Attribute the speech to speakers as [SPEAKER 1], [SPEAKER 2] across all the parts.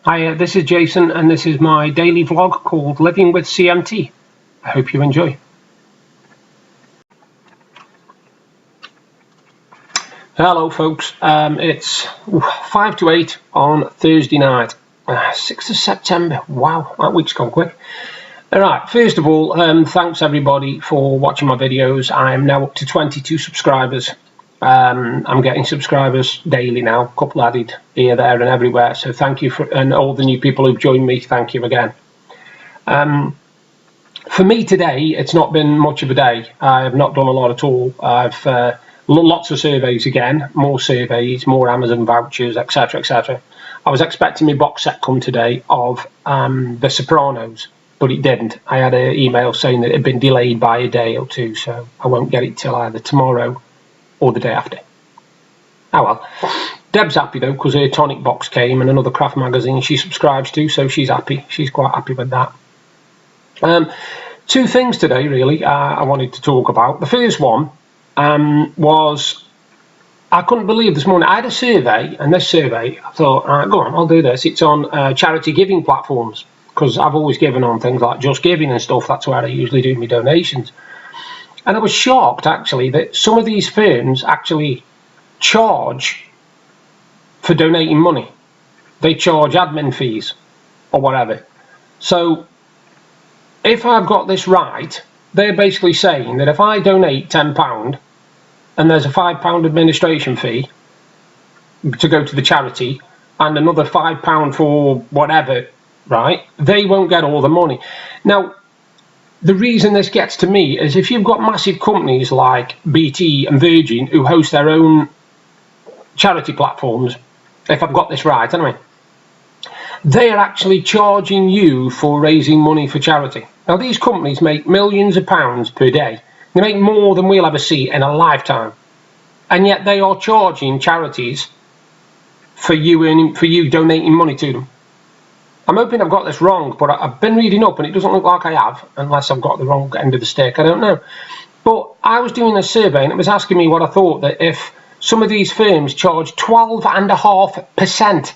[SPEAKER 1] Hi, this is Jason, and this is my daily vlog called Living with CMT. I hope you enjoy. Hello folks, it's 5 to 8 on Thursday night, 6th of September. Wow, that week's gone quick. Alright, first of all, thanks everybody for watching my videos. I am now up to 22 subscribers. I'm getting subscribers daily now, a couple added here, there and everywhere, so thank you and all the new people who've joined me, thank you again. For me today, it's not been much of a day. I have not done a lot at all. I've lots of surveys again, more surveys, more Amazon vouchers, etc, etc. I was expecting my box set come today of The Sopranos, but it didn't. I had an email saying that it had been delayed by a day or two, so I won't get it till either tomorrow or the day after. Oh well. Deb's happy though, because her tonic box came and another craft magazine she subscribes to, so she's happy. She's quite happy with that. Two things today really I wanted to talk about. The first one was, I couldn't believe this morning, I had a survey, and this survey, I thought, all right, go on, I'll do this. It's on charity giving platforms, because I've always given on things like Just Giving and stuff. That's where I usually do my donations. And I was shocked actually that some of these firms actually charge for donating money. They charge admin fees or whatever. So if I've got this right, they're basically saying that if I donate £10 and there's a £5 administration fee to go to the charity and another £5 for whatever, right, they won't get all the money. Now, the reason this gets to me is if you've got massive companies like BT and Virgin who host their own charity platforms, if I've got this right anyway, they're actually charging you for raising money for charity. Now these companies make millions of pounds per day. They make more than we'll ever see in a lifetime, and yet they are charging charities for you donating money to them. I'm hoping I've got this wrong, but I've been reading up and it doesn't look like I have, unless I've got the wrong end of the stick, I don't know. But I was doing a survey and it was asking me what I thought, that if some of these firms charge 12.5%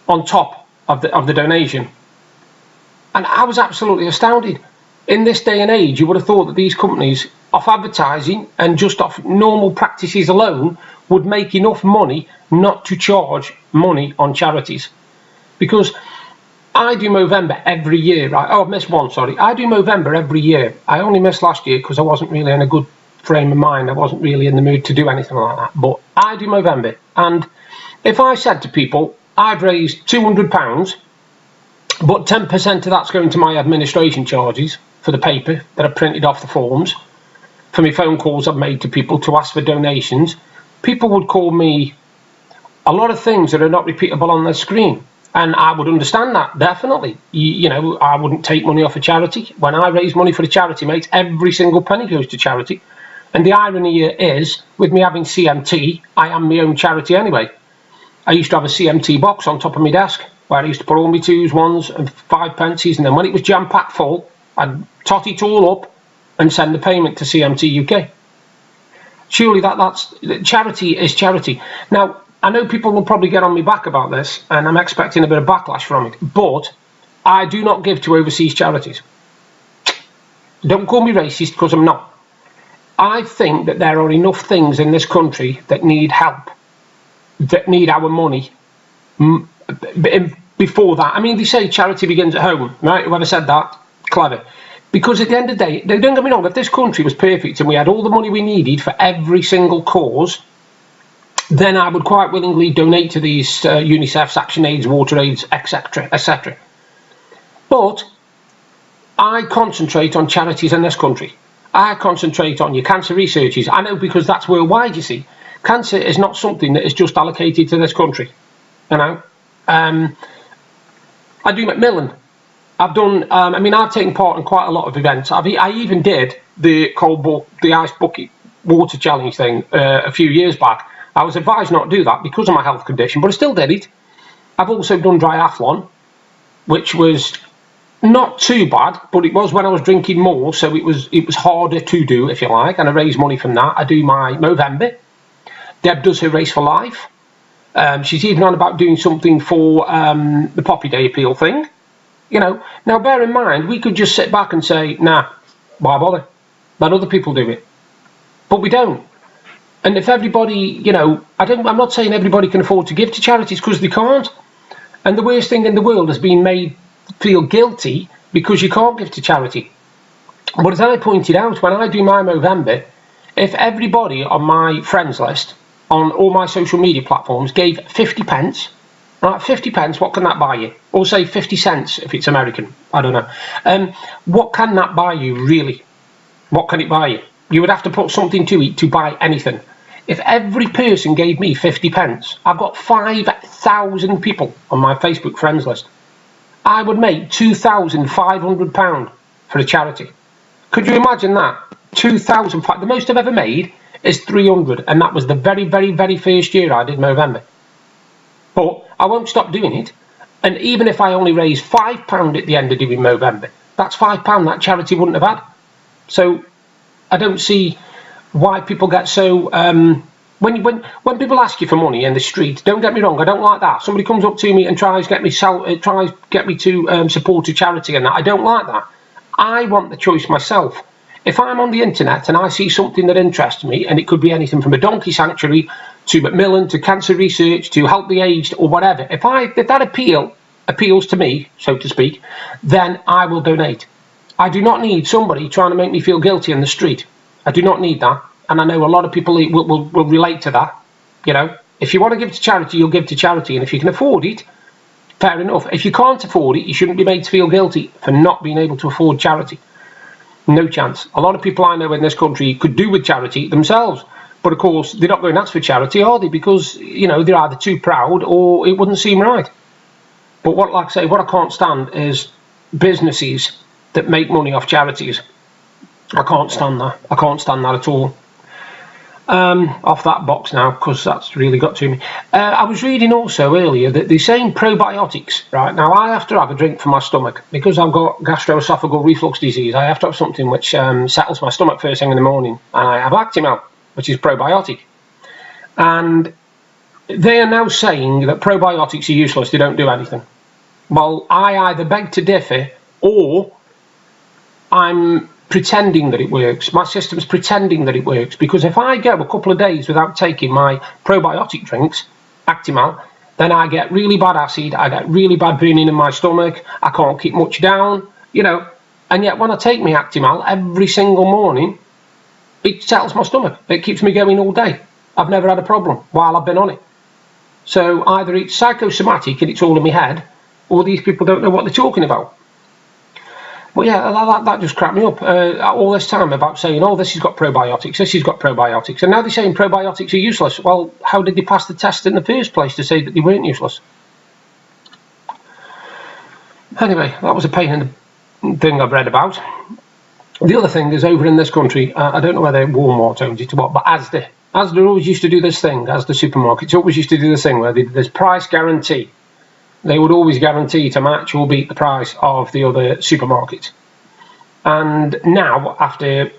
[SPEAKER 1] on top of the donation. And I was absolutely astounded. In this day and age, you would have thought that these companies, off advertising and just off normal practices alone, would make enough money not to charge money on charities. Because I do Movember every year, right? Oh, I've missed one, sorry. I do Movember every year. I only missed last year because I wasn't really in a good frame of mind. I wasn't really in the mood to do anything like that. But I do Movember. And if I said to people, I've raised £200, but 10% of that's going to my administration charges for the paper that I printed off the forms, for my phone calls I've made to people to ask for donations, people would call me a lot of things that are not repeatable on their screen. And I would understand that, definitely. You know, I wouldn't take money off a charity. When I raise money for a charity, mate, every single penny goes to charity. And the irony here is, with me having CMT, I am my own charity anyway. I used to have a CMT box on top of my desk, where I used to put all my 2s, 1s and 5pences, and then when it was jam-packed full, I'd tot it all up and send the payment to CMT UK. Surely that's charity is charity. Now, I know people will probably get on me back about this, and I'm expecting a bit of backlash from it, but I do not give to overseas charities. Don't call me racist, because I'm not. I think that there are enough things in this country that need help, that need our money before that. I mean, they say charity begins at home, right? Whoever said that, clever. Because at the end of the day, don't get me wrong, if this country was perfect and we had all the money we needed for every single cause, then I would quite willingly donate to these UNICEF's, ActionAid's, WaterAid's, etc, etc. But I concentrate on charities in this country. I concentrate on your cancer researchers. I know, because that's worldwide, you see. Cancer is not something that is just allocated to this country, you know. I do Macmillan. I've done, I mean, I've taken part in quite a lot of events. I even did the ice bucket water challenge thing a few years back. I was advised not to do that because of my health condition, but I still did it. I've also done triathlon, which was not too bad, but it was when I was drinking more, so it was harder to do, if you like, and I raised money from that. I do my Movember. Deb does her Race for Life. She's even on about doing something for the Poppy Day appeal thing. You know, now bear in mind, we could just sit back and say, nah, why bother? Let other people do it. But we don't. And if everybody, you know, I'm not saying everybody can afford to give to charities, because they can't. And the worst thing in the world has been made feel guilty because you can't give to charity. But as I pointed out, when I do my Movember, if everybody on my friends list, on all my social media platforms, gave 50 pence, right, 50 pence, what can that buy you? Or say 50 cents if it's American, I don't know. What can that buy you, really? What can it buy you? You would have to put something to eat to buy anything. If every person gave me 50 pence, I've got 5,000 people on my Facebook friends list. I would make £2,500 for a charity. Could you imagine that? 2,000. The most I've ever made is 300, and that was the very, very, very first year I did Movember. But I won't stop doing it. And even if I only raise £5 at the end of doing Movember, that's £5 that charity wouldn't have had. So I don't see why people get so when people ask you for money in the street. Don't get me wrong, I don't like that. Somebody comes up to me and tries get me to support a charity and that. I don't like that. I want the choice myself. If I'm on the internet and I see something that interests me, and it could be anything from a donkey sanctuary to Macmillan to cancer research to help the aged or whatever, if that appeals to me, so to speak, then I will donate. I do not need somebody trying to make me feel guilty in the street. I do not need that, and I know a lot of people will relate to that. You know, if you want to give to charity, you'll give to charity, and if you can afford it, fair enough. If you can't afford it, you shouldn't be made to feel guilty for not being able to afford charity. No chance. A lot of people I know in this country could do with charity themselves, but of course they're not going to ask for charity, are they? Because, you know, they're either too proud or it wouldn't seem right. But like I say, what I can't stand is businesses that make money off charities. I can't stand that. I can't stand that at all. Off that box now, because that's really got to me. I was reading also earlier that they're saying probiotics, right? Now I have to have a drink for my stomach because I've got gastroesophageal reflux disease. I have to have something which settles my stomach first thing in the morning, and I have Actimel, which is probiotic. And they are now saying that probiotics are useless, they don't do anything. Well, I either beg to differ, or I'm pretending that it works. My system's pretending that it works, because if I go a couple of days without taking my probiotic drinks, Actimel, then I get really bad acid, I get really bad burning in my stomach, I can't keep much down, you know. And yet when I take my Actimel every single morning, it settles my stomach. It keeps me going all day. I've never had a problem while I've been on it. So either it's psychosomatic and it's all in my head, or these people don't know what they're talking about. But yeah, that just cracked me up all this time about saying, oh, this has got probiotics, this has got probiotics, and now they're saying probiotics are useless. Well, how did they pass the test in the first place to say that they weren't useless? Anyway, that was a pain in the thing I've read about. The other thing is, over in this country, I don't know whether Walmart owns it or what, but Asda always used to do this thing, Asda supermarkets always used to do this thing where they did this price guarantee. They would always guarantee to match or beat the price of the other supermarkets. And now, after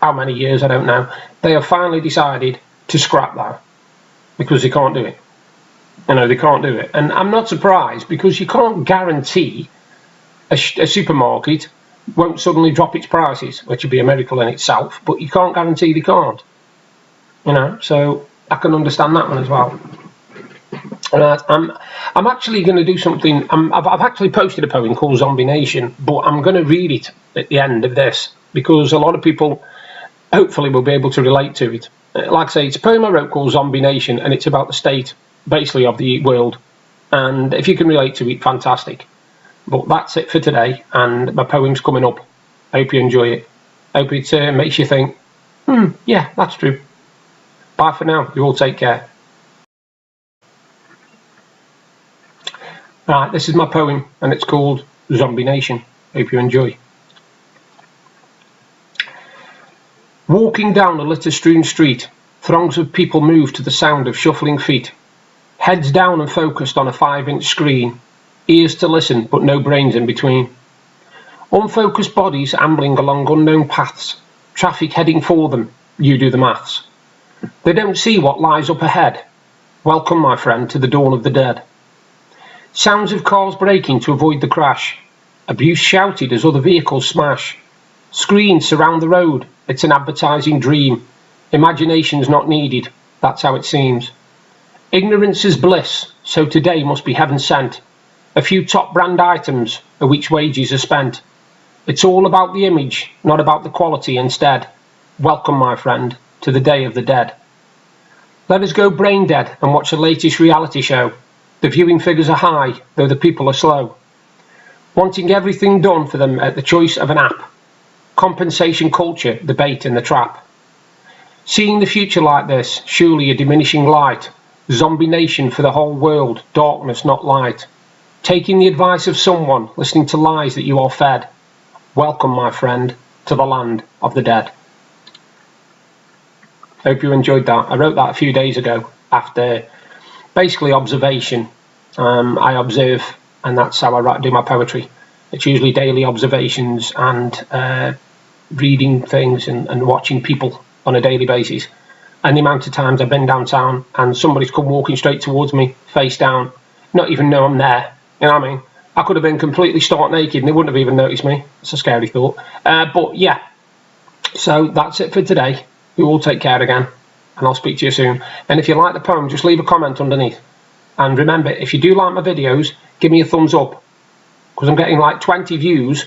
[SPEAKER 1] how many years, I don't know, they have finally decided to scrap that because they can't do it. You know, they can't do it. And I'm not surprised, because you can't guarantee a supermarket won't suddenly drop its prices, which would be a miracle in itself, but you can't guarantee they can't. You know, so I can understand that one as well. I'm actually going to do something. I've actually posted a poem called Zombie Nation, but I'm going to read it at the end of this, because a lot of people hopefully will be able to relate to it. Like I say, it's a poem I wrote called Zombie Nation, and it's about the state, basically, of the world. And if you can relate to it, fantastic. But that's it for today, and my poem's coming up. I hope you enjoy it. I hope it makes you think, yeah, that's true. Bye for now. You all take care. Right, this is my poem, and it's called Zombie Nation. Hope you enjoy. Walking down a litter-strewn street, throngs of people move to the sound of shuffling feet. Heads down and focused on a 5-inch screen, ears to listen but no brains in between. Unfocused bodies ambling along unknown paths, traffic heading for them, you do the maths. They don't see what lies up ahead. Welcome, my friend, to the dawn of the dead. Sounds of cars braking to avoid the crash. Abuse shouted as other vehicles smash. Screens surround the road. It's an advertising dream. Imagination's not needed. That's how it seems. Ignorance is bliss, so today must be heaven sent. A few top brand items of which wages are spent. It's all about the image, not about the quality instead. Welcome, my friend, to the day of the dead. Let us go brain dead and watch the latest reality show. The viewing figures are high, though the people are slow. Wanting everything done for them at the choice of an app. Compensation culture, the bait and the trap. Seeing the future like this, surely a diminishing light. Zombie nation for the whole world, darkness not light. Taking the advice of someone, listening to lies that you are fed. Welcome, my friend, to the land of the dead. Hope you enjoyed that. I wrote that a few days ago after basically observation. I observe, and that's how I do my poetry. It's usually daily observations and reading things and watching people on a daily basis. And the amount of times I've been downtown and somebody's come walking straight towards me, face down, not even know I'm there. You know what I mean? I could have been completely stark naked and they wouldn't have even noticed me. It's a scary thought. But yeah, so that's it for today. You all take care again, and I'll speak to you soon. And if you like the poem, just leave a comment underneath. And remember, if you do like my videos, give me a thumbs up, because I'm getting like 20 views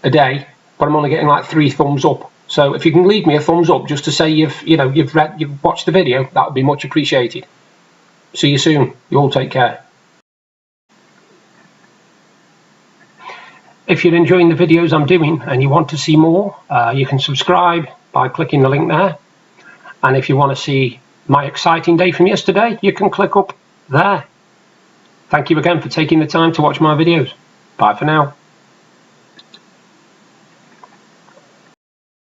[SPEAKER 1] a day, but I'm only getting like 3 thumbs up. So if you can leave me a thumbs up just to say you've watched the video, that would be much appreciated. See you soon. You all take care. If you're enjoying the videos I'm doing and you want to see more, you can subscribe by clicking the link there. And if you want to see my exciting day from yesterday, you can click up there. Thank you again for taking the time to watch my videos. Bye for now.